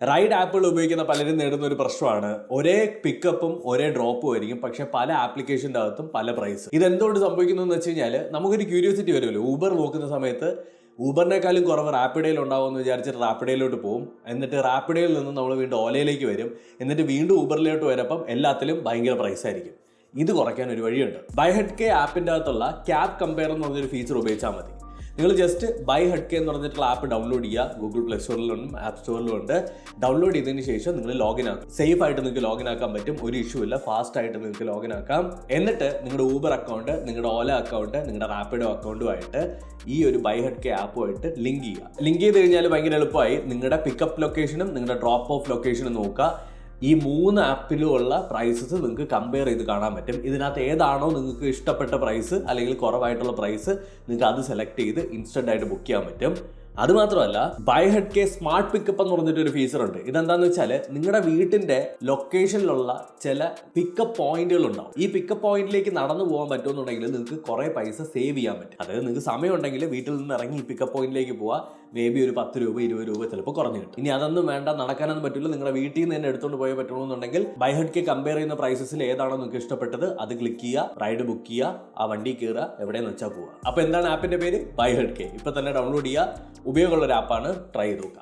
Ride ആപ്പുകൾ ഉപയോഗിക്കുന്ന പലരും നേടുന്ന ഒരു പ്രശ്നമാണ് ഒരേ പിക്കപ്പും ഒരേ ഡ്രോപ്പും ആയിരിക്കും, പക്ഷെ പല ആപ്ലിക്കേഷൻ്റെ അകത്തും പല പ്രൈസ്. ഇതെന്തുകൊണ്ട് സംഭവിക്കുന്നു എന്ന് വെച്ച് കഴിഞ്ഞാൽ നമുക്കൊരു ക്യൂരിയോസിറ്റി വരുമല്ലോ. ഊബർ നോക്കുന്ന സമയത്ത് ഊബറിനേക്കാളും കുറവ് റാപ്പിഡോയിൽ ഉണ്ടാവുമെന്ന് വിചാരിച്ചിട്ട് റാപ്പിഡോയിലോട്ട് പോകും. എന്നിട്ട് റാപ്പിഡോയിൽ നിന്ന് നമ്മൾ വീണ്ടും ഓലയിലേക്ക് വരും. എന്നിട്ട് വീണ്ടും ഊബറിലോട്ട് വരുമ്പം എല്ലാത്തിലും ഭയങ്കര പ്രൈസ് ആയിരിക്കും. ഇത് കുറയ്ക്കാൻ ഒരു വഴിയുണ്ട്. ബൈഹെഡ്കെ ആപ്പിൻ്റെ അകത്തുള്ള ക്യാബ് കമ്പയർ എന്ന് പറഞ്ഞൊരു ഫീച്ചർ ഉപയോഗിച്ചാൽ മതി. നിങ്ങൾ ജസ്റ്റ് ബൈഹെഡ്കെ എന്ന് പറഞ്ഞിട്ടുള്ള ആപ്പ് ഡൗൺലോഡ് ചെയ്യുക. ഗൂഗിൾ പ്ലേ സ്റ്റോറിലും ആപ്പ് സ്റ്റോറിലും ഉണ്ട്. ഡൗൺലോഡ് ചെയ്തതിന് ശേഷം നിങ്ങൾ ലോഗിൻ ആക്കും. സേഫ് ആയിട്ട് നിങ്ങൾക്ക് ലോഗിൻ ആക്കാൻ പറ്റും, ഒരു ഇഷ്യൂ ഇല്ല. ഫാസ്റ്റ് ആയിട്ട് നിങ്ങൾക്ക് ലോഗിൻ ആക്കാം. എന്നിട്ട് നിങ്ങളുടെ ഊബർ അക്കൗണ്ട്, നിങ്ങളുടെ ഓല അക്കൗണ്ട്, നിങ്ങളുടെ റാപ്പിഡോ അക്കൗണ്ടുമായിട്ട് ഈ ഒരു ബൈഹെഡ്കെ ആപ്പുമായിട്ട് ലിങ്ക് ചെയ്യുക. ലിങ്ക് ചെയ്ത് കഴിഞ്ഞാൽ ഭയങ്കര എളുപ്പമായി നിങ്ങളുടെ പിക്കപ്പ് ലൊക്കേഷനും നിങ്ങളുടെ ഡ്രോപ്പ് ഓഫ് ലൊക്കേഷനും നോക്കുക. ഈ 3 ആപ്പിലുള്ള പ്രൈസസ് നിങ്ങൾക്ക് കമ്പയർ ചെയ്ത് കാണാൻ പറ്റും. ഇതിനകത്ത് ഏതാണോ നിങ്ങൾക്ക് ഇഷ്ടപ്പെട്ട പ്രൈസ് അല്ലെങ്കിൽ കുറവായിട്ടുള്ള പ്രൈസ്, നിങ്ങൾക്ക് അത് സെലക്ട് ചെയ്ത് ഇൻസ്റ്റന്റ് ആയിട്ട് ബുക്ക് ചെയ്യാൻ പറ്റും. അതുമാത്രമല്ല, ബൈഹെഡ്കെ സ്മാർട്ട് പിക്കപ്പ് എന്ന് പറഞ്ഞിട്ടൊരു ഫീച്ചർ ഉണ്ട്. ഇതെന്താണെന്ന് വെച്ചാൽ നിങ്ങളുടെ വീട്ടിന്റെ ലൊക്കേഷനിലുള്ള ചില പിക്കപ്പ് പോയിന്റുകൾ ഉണ്ടാവും. ഈ പിക്കപ്പ് പോയിന്റിലേക്ക് നടന്നു പോകാൻ പറ്റുമെന്നുണ്ടെങ്കിൽ നിങ്ങൾക്ക് കുറേ പൈസ സേവ് ചെയ്യാൻ പറ്റും. അതായത് നിങ്ങൾക്ക് സമയമുണ്ടെങ്കിൽ വീട്ടിൽ നിന്ന് ഇറങ്ങി ഈ പിക്കപ്പ് പോയിന്റിലേക്ക് പോവുക. മേ ബി ഒരു 10 രൂപ 20 രൂപ ചിലപ്പോൾ കുറഞ്ഞു കിട്ടും. ഇനി അതൊന്നും വേണ്ട, നടക്കാനൊന്നും പറ്റില്ല, നിങ്ങളുടെ വീട്ടിൽ നിന്ന് തന്നെ എടുത്തുകൊണ്ട് പോയേ പറ്റുള്ളൂന്നുണ്ടെങ്കിൽ ബൈഹെഡ്കെ കമ്പയർ ചെയ്യുന്ന പ്രൈസസിൽ ഏതാണോ നിങ്ങൾക്ക് ഇഷ്ടപ്പെട്ടത് അത് ക്ലിക്ക് ചെയ്യുക, റൈഡ് ബുക്ക് ചെയ്യുക, ആ വണ്ടി കയറുക, എവിടെയെന്ന് വെച്ചാൽ പോവുക. അപ്പോൾ എന്താണ് ആപ്പിന്റെ പേര്? ബൈഹെഡ്കെ. ഇപ്പൊ തന്നെ ഡൗൺലോഡ് ചെയ്യുക. ഉപയോഗമുള്ള ഒരു ആപ്പാണ്. ട്രൈ ചെയ്ത് നോക്കുക.